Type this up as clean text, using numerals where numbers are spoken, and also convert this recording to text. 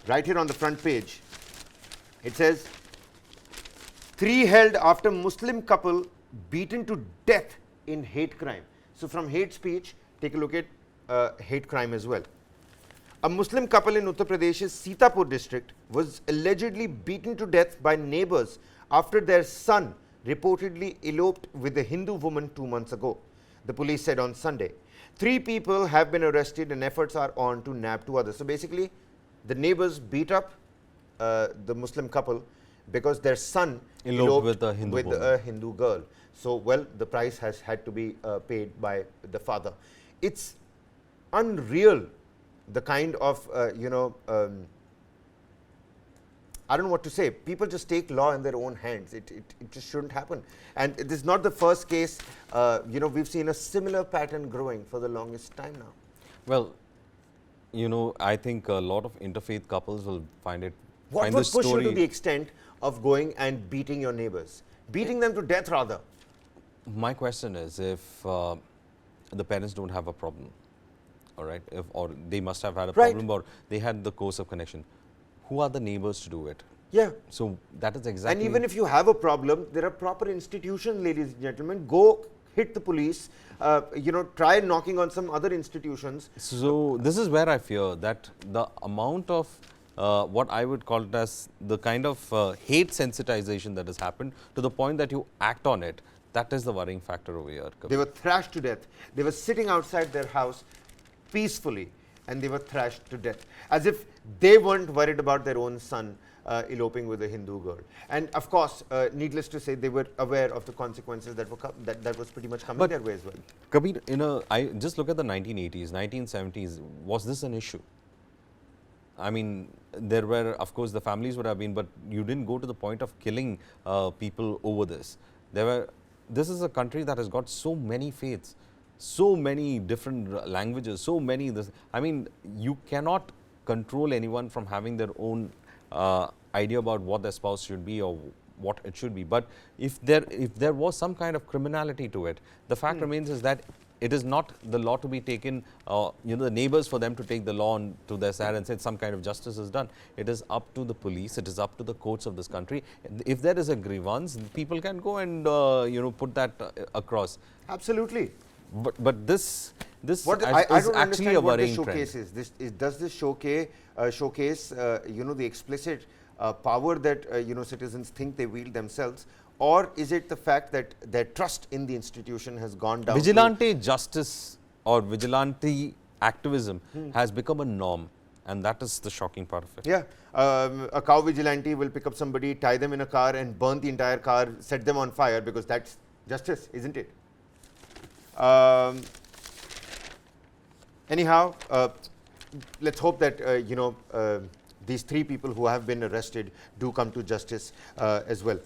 right here on the front page. It says, 3 held after Muslim couple beaten to death in hate crime. So from hate speech, take a look at hate crime as well. A Muslim couple in Uttar Pradesh's Sitapur district was allegedly beaten to death by neighbours after their son reportedly eloped with a Hindu woman 2 months ago, the police said on Sunday. 3 people have been arrested and efforts are on to nab 2 others. So basically, the neighbours beat up the Muslim couple because their son eloped with a Hindu girl. So, well, the price has had to be paid by the father. It's unreal, the kind of, I don't know what to say. People just take law in their own hands. It just shouldn't happen. And this is not the first case. We've seen a similar pattern growing for the longest time now. Well, I think a lot of interfaith couples will find it. What would push you to the extent of going and beating your neighbors? Beating them to death, rather. My question is, if the parents don't have a problem, all right, or they must have had a problem, or they had the course of connection, who are the neighbors to do it? Yeah. So that is exactly. And even if you have a problem, there are proper institutions, ladies and gentlemen. Go hit the police, try knocking on some other institutions. So this is where I fear that the amount of what I would call it as the kind of hate sensitization that has happened to the point that you act on it, that is the worrying factor over here. They were thrashed to death. They were sitting outside their house peacefully and they were thrashed to death, as if they weren't worried about their own son eloping with a Hindu girl. And of course, needless to say, they were aware of the consequences that were that was pretty much coming their way as well. Kabir, I just look at the 1980s, 1970s. Was this an issue? I mean, there were, of course, the families would have been, but you didn't go to the point of killing people over this. This is a country that has got so many faiths, so many different languages, so many. I mean, you cannot control anyone from having their own idea about what their spouse should be or what it should be. But if there was some kind of criminality to it, the fact remains is that it is not the law to be taken, the neighbors, for them to take the law to their side and say some kind of justice is done. It is up to the police, it is up to the courts of this country. If there is a grievance, people can go and, put that across. Absolutely. But this is I actually a worrying trend. Does this showcase the explicit power that citizens think they wield themselves, or is it the fact that their trust in the institution has gone down? Vigilante justice or vigilante activism has become a norm, and that is the shocking part of it. Yeah, a cow vigilante will pick up somebody, tie them in a car and burn the entire car, set them on fire, because that's justice, isn't it? Anyhow, let's hope that these 3 people who have been arrested do come to justice as well.